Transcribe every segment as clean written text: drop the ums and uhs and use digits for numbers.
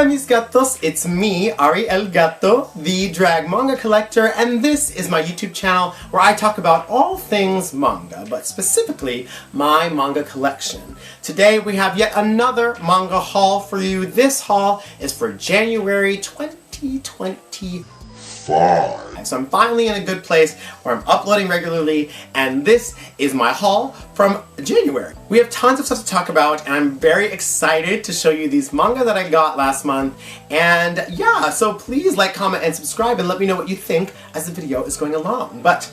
Hola mis gatos, it's me, Ari L Gato, the drag manga collector, and this is my YouTube channel where I talk about all things manga, but specifically my manga collection. Today we have yet another manga haul for you. This haul is for January 2025. So I'm finally in a good place where I'm uploading regularly, and this is my haul from January. We have tons of stuff to talk about, and I'm very excited to show you these manga that I got last month. And yeah, so please like, comment, and subscribe and let me know what you think as the video is going along. But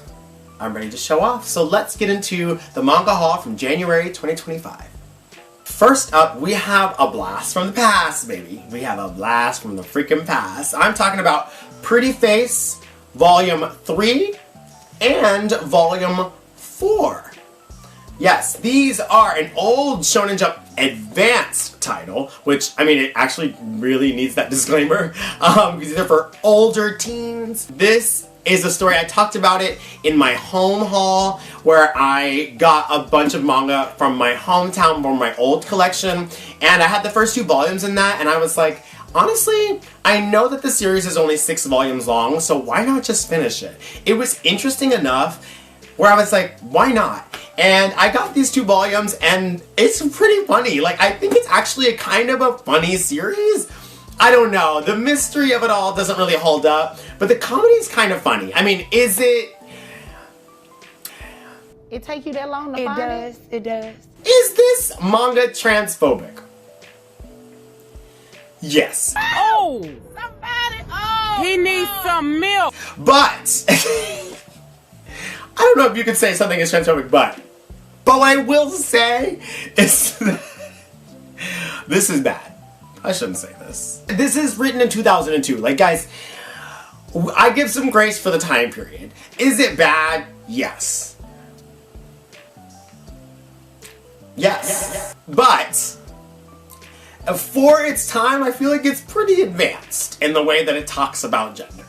I'm ready to show off, so let's get into the manga haul from January 2025. First up, we have a blast from the past, baby. We have a blast from the freaking past. I'm talking about Pretty Face Volume 3 and Volume 4. Yes, these are an old Shonen Jump advanced title, which, I mean, it actually really needs that disclaimer, because these are for older teens. This is a story, I talked about it in my home haul, where I got a bunch of manga from my hometown from my old collection, and I had the first 2 volumes in that, and I was like, honestly, I know that the series is only 6 volumes long, so why not just finish it? It was interesting enough where I was like, why not? And I got these 2 volumes, and it's pretty funny. Like, I think it's actually a kind of a funny series. I don't know. The mystery of it all doesn't really hold up, but the comedy is kind of funny. I mean, is it? It take you that long to find it? It does. Is this manga transphobic? Yes. Oh! Somebody, oh! He needs some milk! But, I don't know if you could say something is transphobic, but what I will say is this is bad. I shouldn't say this. This is written in 2002. Like, guys, I give some grace for the time period. Is it bad? Yes. Yes. But for its time, I feel like it's pretty advanced in the way that it talks about gender.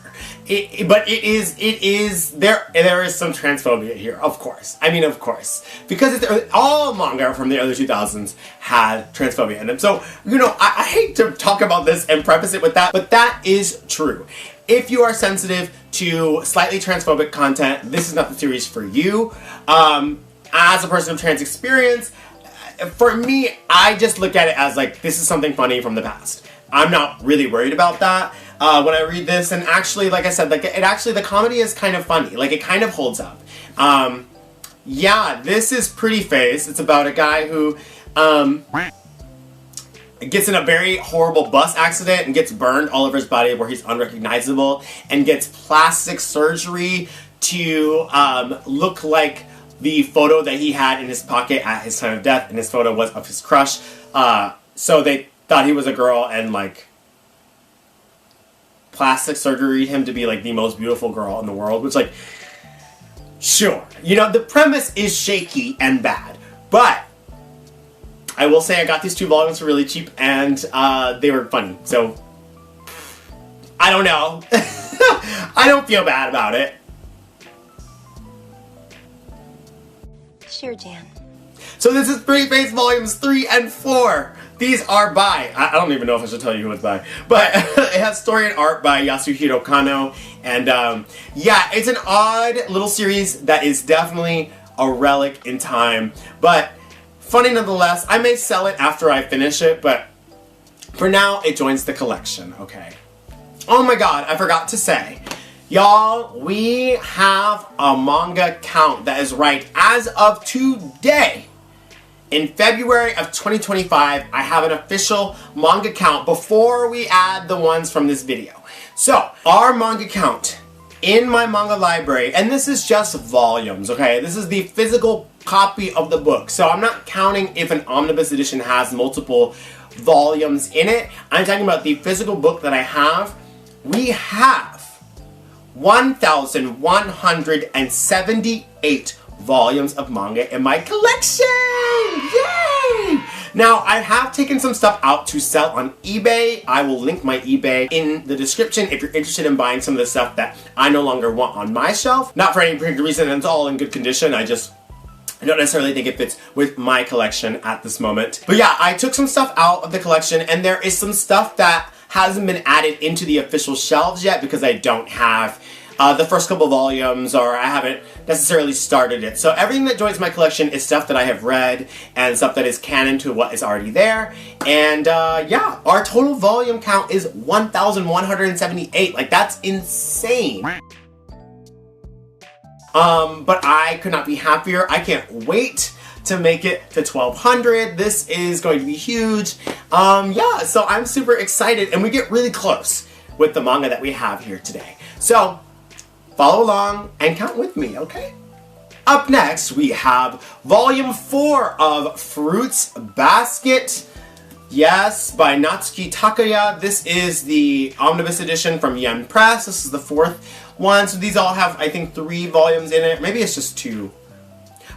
But there is some transphobia here, of course. I mean, of course. Because all manga from the early 2000s had transphobia in them. So, you know, I hate to talk about this and preface it with that, but that is true. If you are sensitive to slightly transphobic content, this is not the series for you. As a person of trans experience, for me, I just look at it as like, this is something funny from the past. I'm not really worried about that when I read this, and actually, like I said, like the comedy is kind of funny. Like, it kind of holds up. Yeah, this is Pretty Face. It's about a guy who gets in a very horrible bus accident and gets burned all over his body where he's unrecognizable, and gets plastic surgery to look like the photo that he had in his pocket at his time of death, and his photo was of his crush. So they thought he was a girl and, like, plastic surgery him to be, like, the most beautiful girl in the world, which, like, sure. You know, the premise is shaky and bad, but I will say I got these 2 volumes for really cheap, and they were funny, so I don't know. I don't feel bad about it. Sure, Jan. So this is Pretty Face Volumes 3 and 4. These are by, I don't even know if I should tell you who it's by, but it has story and art by Yasuhiro Kano, and yeah, it's an odd little series that is definitely a relic in time, but funny nonetheless. I may sell it after I finish it, but for now, it joins the collection, okay? Oh my god, I forgot to say, y'all, we have a manga count that is right as of today. In February of 2025, I have an official manga count before we add the ones from this video. So, our manga count in my manga library, and this is just volumes, okay? This is the physical copy of the book. So I'm not counting if an omnibus edition has multiple volumes in it. I'm talking about the physical book that I have. We have 1,178 volumes of manga in my collection! Yay! Now, I have taken some stuff out to sell on eBay. I will link my eBay in the description if you're interested in buying some of the stuff that I no longer want on my shelf. Not for any particular reason, it's all in good condition. I don't necessarily think it fits with my collection at this moment. But yeah, I took some stuff out of the collection, and there is some stuff that hasn't been added into the official shelves yet because I don't have the first couple volumes, or I haven't necessarily started it. So everything that joins my collection is stuff that I have read and stuff that is canon to what is already there. And yeah, our total volume count is 1,178. Like, that's insane. But I could not be happier. I can't wait to make it to 1,200. This is going to be huge. Yeah, so I'm super excited, and we get really close with the manga that we have here today. So follow along and count with me, okay? Up next, we have Volume 4 of Fruits Basket. Yes, by Natsuki Takaya. This is the omnibus edition from Yen Press. This is the 4th one. So these all have, I think, 3 volumes in it. Maybe it's just 2.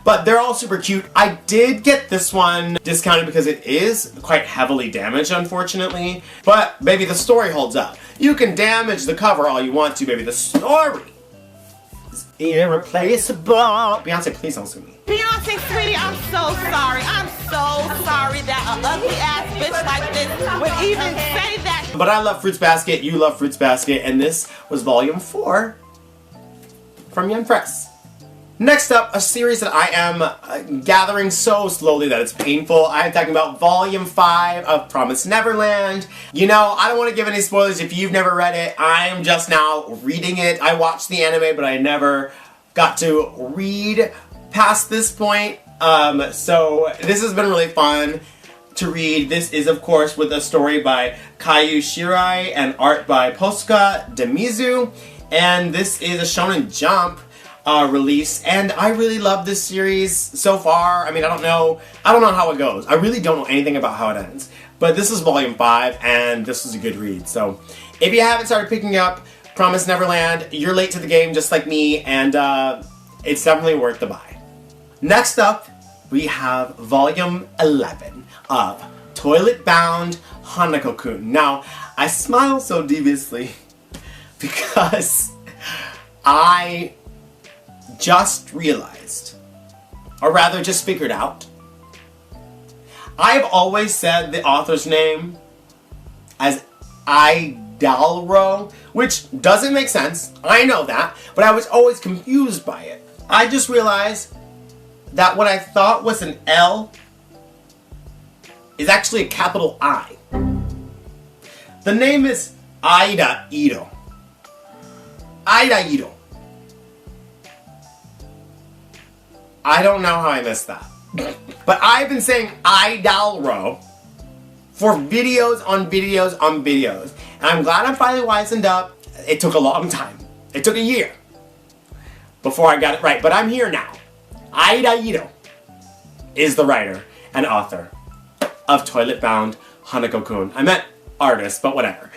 But they're all super cute. I did get this one discounted because it is quite heavily damaged, unfortunately. But, baby, the story holds up. You can damage the cover all you want to, baby. The story is irreplaceable. Beyonce, please don't sue me. Beyonce, sweetie, I'm so sorry. I'm so sorry that an ugly ass bitch like this would even say that. But I love Fruits Basket, you love Fruits Basket, and this was Volume 4 from Yen Press. Next up, a series that I am gathering so slowly that it's painful. I am talking about Volume 5 of Promised Neverland. You know, I don't want to give any spoilers if you've never read it. I'm just now reading it. I watched the anime, but I never got to read past this point. So this has been really fun to read. This is, of course, with a story by Kayu Shirai and art by Posca Demizu. And this is a Shonen Jump release, and I really love this series so far. I mean, I don't know how it goes. I really don't know anything about how it ends. But this is Volume 5, and this was a good read. So if you haven't started picking up Promised Neverland, you're late to the game just like me, and it's definitely worth the buy. Next up, we have Volume 11 of Toilet Bound Hanako-kun. Now, I smile so deviously because I just realized, or rather just figured out, I've always said the author's name as Idalro, which doesn't make sense. I know that, but I was always confused by it. I just realized that what I thought was an L is actually a capital I. The name is Aida Ito. Aida Ito. I don't know how I missed that. But I've been saying Idalro for videos on videos on videos. And I'm glad I'm finally wisened up. It took a long time. It took a year before I got it right. But I'm here now. Aida Ito is the writer and author of Toilet Bound Hanako-kun. I meant artist, but whatever.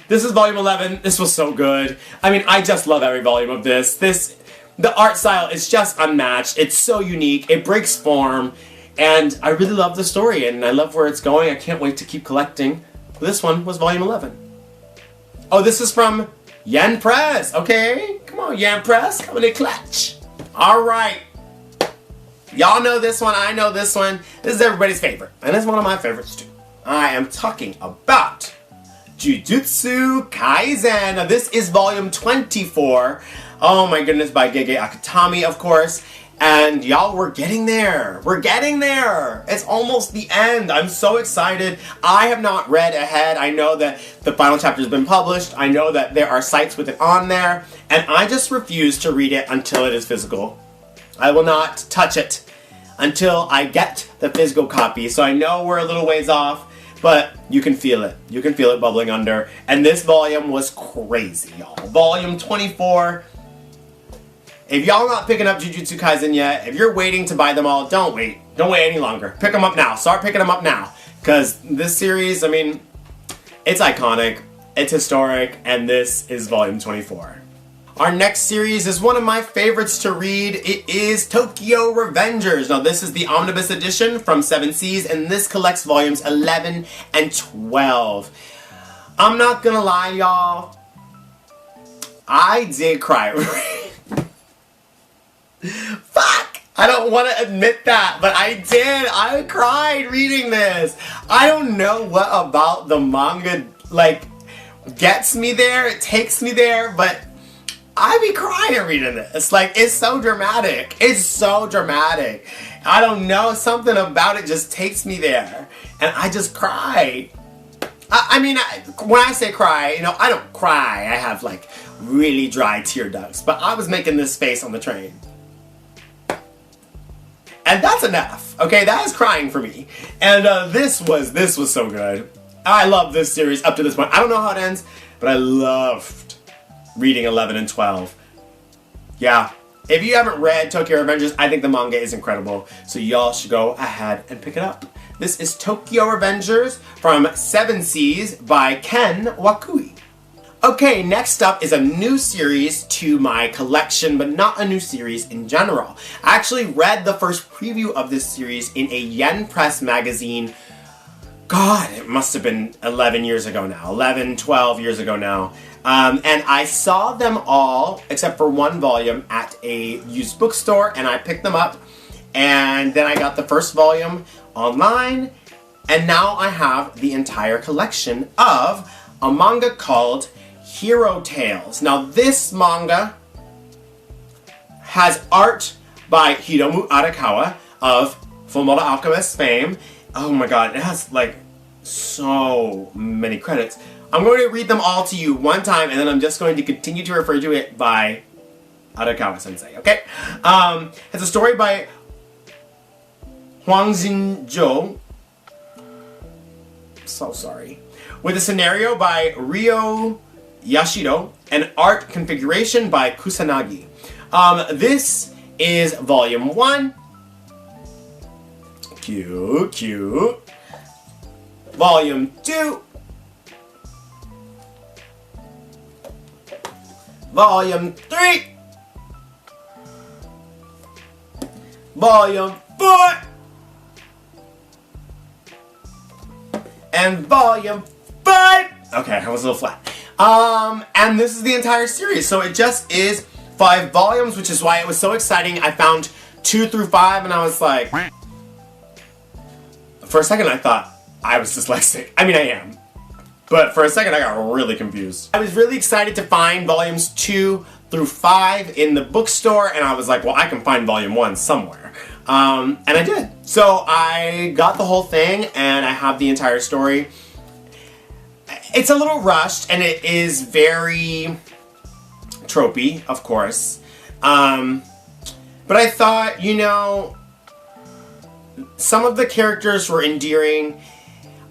This is Volume 11. This was so good. I mean, I just love every volume of this. The art style is just unmatched. It's so unique. It breaks form. And I really love the story, and I love where it's going. I can't wait to keep collecting. This one was Volume 11. Oh, this is from Yen Press. Okay, come on, Yen Press. Come in clutch. All right. Y'all know this one. I know this one. This is everybody's favorite. And it's one of my favorites, too. I am talking about Jujutsukaisen. Now, this is Volume 24. Oh my goodness, by Gege Akutami, of course. And y'all, we're getting there. We're getting there. It's almost the end. I'm so excited. I have not read ahead. I know that the final chapter has been published. I know that there are sites with it on there. And I just refuse to read it until it is physical. I will not touch it until I get the physical copy. So I know we're a little ways off, but you can feel it. You can feel it bubbling under. And this volume was crazy, y'all. Volume 24. If y'all not picking up Jujutsukaisen yet, if you're waiting to buy them all, don't wait. Don't wait any longer. Pick them up now. Start picking them up now. Because this series, I mean, it's iconic, it's historic, and this is Volume 24. Our next series is one of my favorites to read. It is Tokyo Revengers. Now, this is the omnibus edition from 7 Seas, and this collects volumes 11 and 12. I'm not gonna lie, y'all. I did cry. Fuck! I don't want to admit that, but I did. I cried reading this. I don't know what about the manga like, gets me there, it takes me there, but I be crying reading this. Like, it's so dramatic. It's so dramatic. I don't know, something about it just takes me there. And I just cry. I mean, when I say cry, you know, I don't cry. I have, like, really dry tear ducts. But I was making this face on the train. And that's enough. Okay, that is crying for me. And this was so good. I love this series up to this point. I don't know how it ends, but I loved reading 11 and 12. Yeah. If you haven't read Tokyo Revengers, I think the manga is incredible. So y'all should go ahead and pick it up. This is Tokyo Revengers from Seven Seas by Ken Wakui. Okay, next up is a new series to my collection, but not a new series in general. I actually read the first preview of this series in a Yen Press magazine. God, it must have been 11 years ago now. 11, 12 years ago now. And I saw them all, except for one volume, at a used bookstore, and I picked them up. And then I got the first volume online, and now I have the entire collection of a manga called Hero Tales. Now this manga has art by Hiromu Arakawa of Fullmetal Alchemist fame. Oh my god, it has like so many credits. I'm going to read them all to you one time, and then I'm just going to continue to refer to it by Arakawa-sensei, okay? It's a story by Huang Xinzhou. So sorry. With a scenario by Ryo Yashiro, and art configuration by Kusanagi. This is volume 1. Cute, cute. Volume 2. Volume 3. Volume 4. And volume 5. Okay, I was a little flat. And this is the entire series, so it just is 5 volumes, which is why it was so exciting. I found 2 through 5, and I was like, for a second I thought I was dyslexic. I mean, I am. But for a second I got really confused. I was really excited to find volumes 2 through 5 in the bookstore, and I was like, well, I can find volume 1 somewhere. And I did. So I got the whole thing, and I have the entire story. It's a little rushed, and it is very tropey, of course. But I thought, you know, some of the characters were endearing.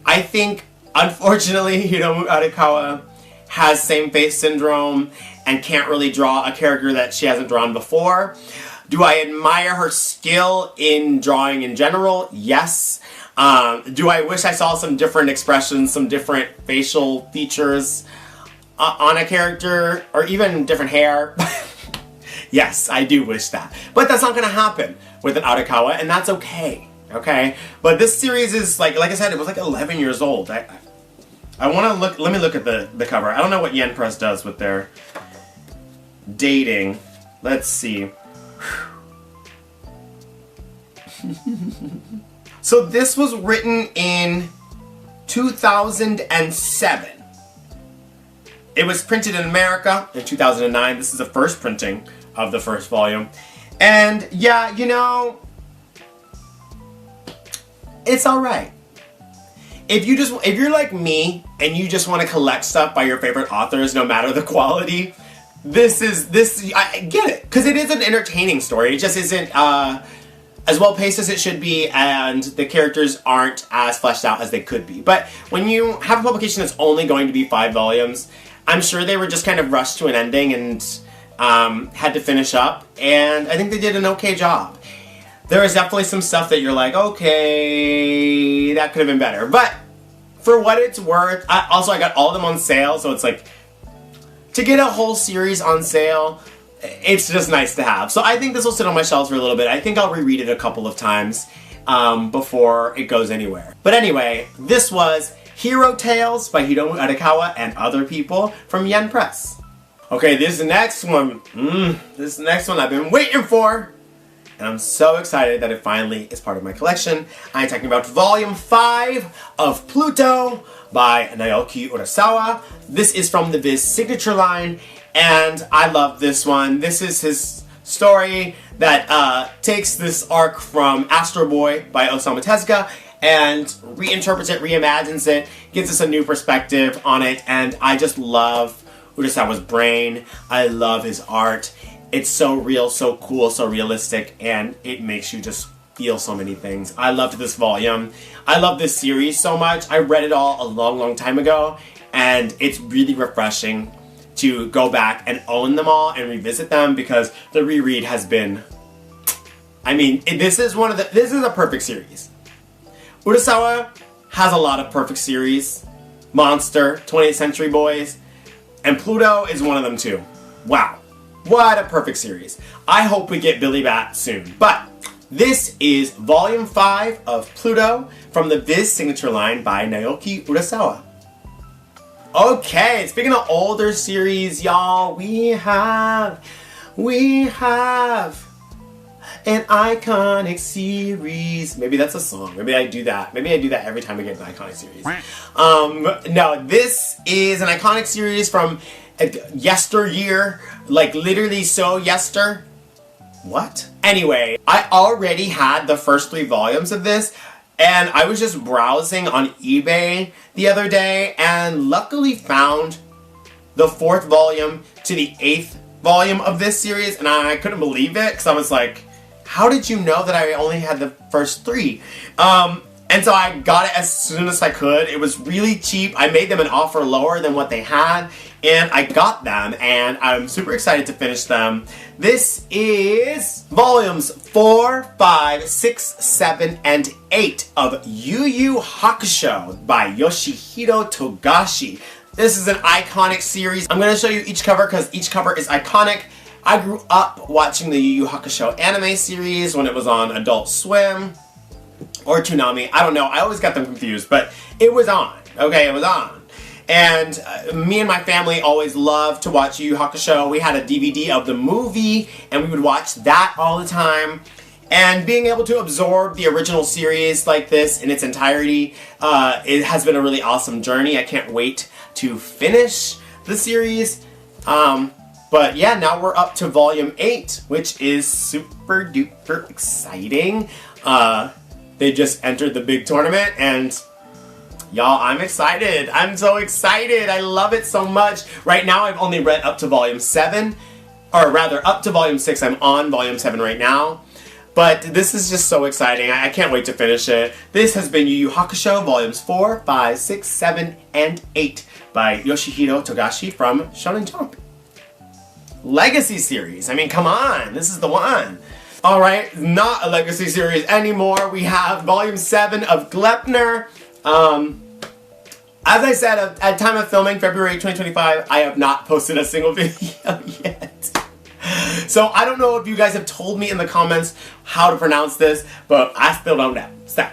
I think, unfortunately, Hiromu Arakawa has same-face syndrome and can't really draw a character that she hasn't drawn before. Do I admire her skill in drawing in general? Yes. Do I wish I saw some different expressions, some different facial features on a character, or even different hair? Yes, I do wish that. But that's not going to happen with an Arakawa, and that's okay. Okay? But this series is, like I said, it was like 11 years old. I want to look, let me look at the cover. I don't know what Yen Press does with their dating. Let's see. So this was written in 2007. It was printed in America in 2009. This is the first printing of the first volume. And yeah, you know, it's alright. If you're like me and you just want to collect stuff by your favorite authors no matter the quality, I get it. Because it is an entertaining story. It just isn't as well paced as it should be, and the characters aren't as fleshed out as they could be. But when you have a publication that's only going to be 5 volumes, I'm sure they were just kind of rushed to an ending and had to finish up, and I think they did an okay job. There is definitely some stuff that you're like, okay, that could have been better. But for what it's worth, I got all of them on sale, so it's like, to get a whole series on sale, it's just nice to have. So I think this will sit on my shelves for a little bit. I think I'll reread it a couple of times before it goes anywhere. But anyway, this was Hero Tales by Hiromu Arakawa and other people from Yen Press. Okay, this next one I've been waiting for. and I'm so excited that it finally is part of my collection. I'm talking about Volume 5 of Pluto by Naoki Urasawa. This is from the Viz signature line, and I love this one. This is his story that takes this arc from Astro Boy by Osamu Tezuka and reinterprets it, reimagines it, gives us a new perspective on it, and I just love Urasawa's brain. I love his art. It's so real, so cool, so realistic, and it makes you just feel so many things. I loved this volume. I love this series so much. I read it all a long, long time ago, and it's really refreshing to go back and own them all and revisit them, because the reread has been, I mean, this is a perfect series. Urasawa has a lot of perfect series. Monster, 20th Century Boys, and Pluto is one of them too. Wow. What a perfect series. I hope we get Billy Bat soon. But this is Volume 5 of Pluto from the Viz signature line by Naoki Urasawa. Okay, speaking of older series, y'all, we have an iconic series. Maybe that's a song. Maybe I do that. Maybe I do that every time we get an iconic series. No, this is an iconic series from yesteryear. Like, literally so yester. What? Anyway, I already had the first 3 volumes of this, and I was just browsing on eBay the other day, and luckily found the 4th volume to the 8th volume of this series, and I couldn't believe it, because I was like, how did you know that I only had the first 3? And so I got it as soon as I could. It was really cheap. I made them an offer lower than what they had, and I got them, and I'm super excited to finish them. This is volumes 4, 5, 6, 7, and 8 of Yu Yu Hakusho by Yoshihiro Togashi. This is an iconic series. I'm going to show you each cover because each cover is iconic. I grew up watching the Yu Yu Hakusho anime series when it was on Adult Swim or Toonami. I don't know. I always got them confused, but it was on. Okay, it was on. And me and my family always loved to watch Yu Yu Hakusho. We had a DVD of the movie, and we would watch that all the time. And being able to absorb the original series like this in its entirety, it has been a really awesome journey. I can't wait to finish the series. But yeah, now we're up to volume 8, which is super duper exciting. They just entered the big tournament, and y'all, I'm excited. I'm so excited. I love it so much. Right now, I've only read up to volume 7, or rather, up to volume 6. I'm on volume 7 right now. But this is just so exciting. I can't wait to finish it. This has been Yu Yu Hakusho, volumes 4, 5, 6, 7, and 8 by Yoshihiro Togashi from Shonenjump. Legacy series. I mean, come on. This is the one. Alright, not a legacy series anymore. We have volume 7 of Gleipnir. As I said, at time of filming, February 2025, I have not posted a single video yet. So I don't know if you guys have told me in the comments how to pronounce this, but I still don't know. So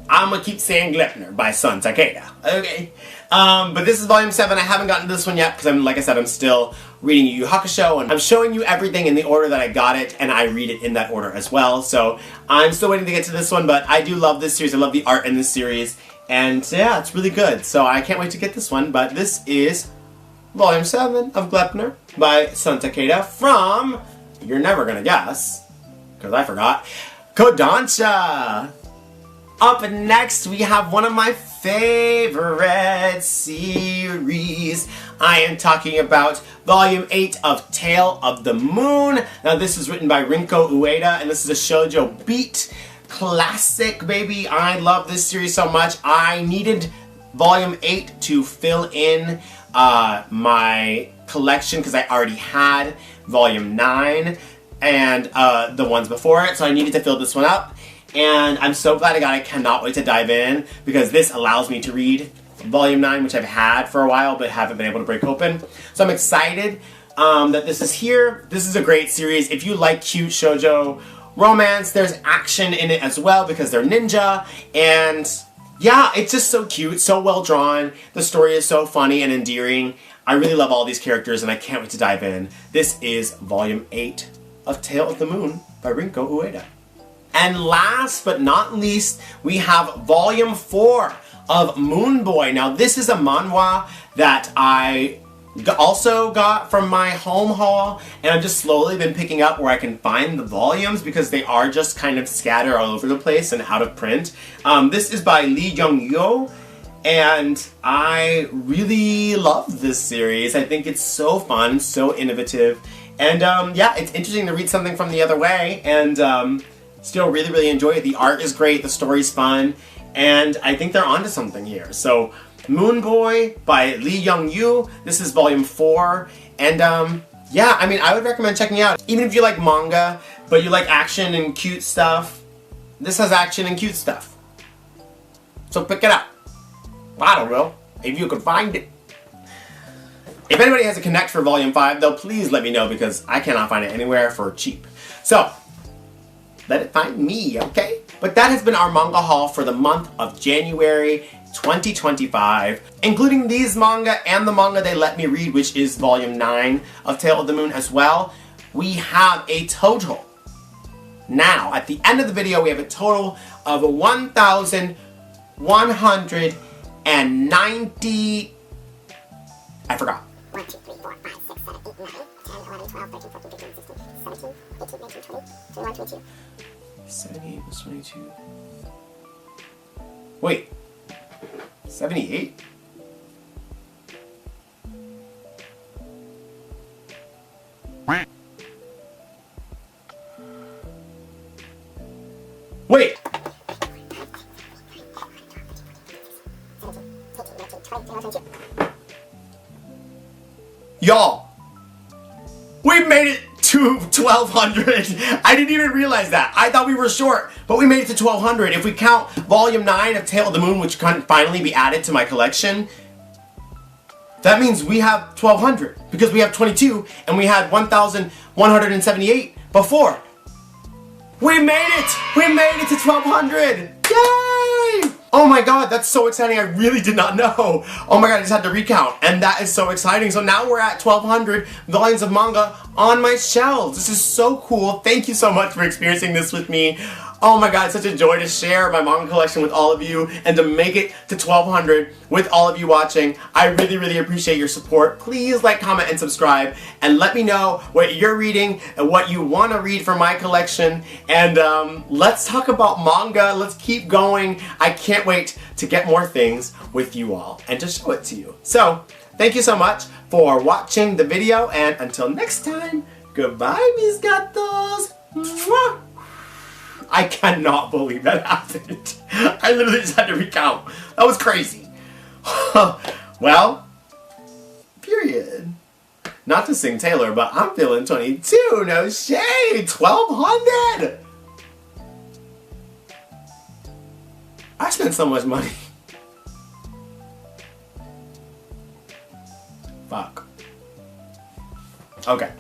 I'm gonna keep saying Gleipnir by Sun Takeda. Okay. But this is volume 7. I haven't gotten to this one yet because like I said, I'm still reading Yu Yu Hakusho, and I'm showing you everything in the order that I got it, and I read it in that order as well. So I'm still waiting to get to this one, but I do love this series. I love the art in this series, and yeah, it's really good. So I can't wait to get this one, but this is volume 7 of Gleipnir by Sun Takeda from, you're never gonna guess, because I forgot, Kodansha! Up next, we have one of my favorite series. I am talking about Volume 8 of Tale of the Moon. Now, this is written by Rinko Ueda, and this is a shoujo beat classic, baby. I love this series so much. I needed Volume 8 to fill in my collection because I already had Volume 9 and the ones before it, so I needed to fill this one up. And I'm so glad I got it. I cannot wait to dive in because this allows me to read Volume 9, which I've had for a while but haven't been able to break open. So I'm excited that this is here. This is a great series. If you like cute shoujo romance, there's action in it as well because they're ninja. And yeah, it's just so cute, so well drawn. The story is so funny and endearing. I really love all these characters and I can't wait to dive in. This is Volume 8 of Tale of the Moon by by Rinko Ueda. And last but not least, we have volume 4 of Moon Boy. Now this is a manhwa that I also got from my home haul, and I've just slowly been picking up where I can find the volumes because they are just kind of scattered all over the place and out of print. This is by Lee Young-yo, and I really love this series. I think it's so fun, so innovative, and yeah, it's interesting to read something from the other way, and still really enjoy it. The art is great, the story's fun, and I think they're onto something here. So, Moon Boy by Lee Young-yoo. This is volume 4, and yeah, I mean, I would recommend checking it out. Even if you like manga, but you like action and cute stuff, this has action and cute stuff. So pick it up. I don't know, if you could find it. If anybody has a connect for volume 5, though, please let me know because I cannot find it anywhere for cheap. So, let it find me, okay? But that has been our manga haul for the month of January 2025, including these manga and the manga they let me read, which is volume 9 of Tale of the Moon as well. We have a total, now at the end of the video, we have a total of 1,190, I forgot. 1, 2, 3, 4, 5, 6, 7, 8, 9, 10, 11, 12, 13, 14, 15, 16, 17, 18, 19, 20, 21, 22. 78 plus 22. Wait. 78? Wait! Y'all! We made it to 1,200! I didn't even realize that. I thought we were short, but we made it to 1,200. If we count volume 9 of Tale of the Moon, which can finally be added to my collection, that means we have 1,200, because we have 22, and we had 1,178 before. We made it! We made it to 1,200! Yay! Oh my god, that's so exciting. I really did not know. Oh my god, I just had to recount. And that is so exciting. So now we're at 1,200 volumes of manga on my shelves. This is so cool. Thank you so much for experiencing this with me. Oh my god, it's such a joy to share my manga collection with all of you and to make it to 1,200 with all of you watching. I really appreciate your support. Please like, comment, and subscribe, and let me know what you're reading and what you want to read from my collection. And let's talk about manga. Let's keep going. I can't wait to get more things with you all and to show it to you. So, thank you so much for watching the video, and until next time, goodbye, mis gatos. Mwah! I cannot believe that happened. I literally just had to recount. That was crazy. Well, period. Not to sing Taylor, but I'm feeling 22. No shade. 1,200. I spent so much money. Fuck. Okay.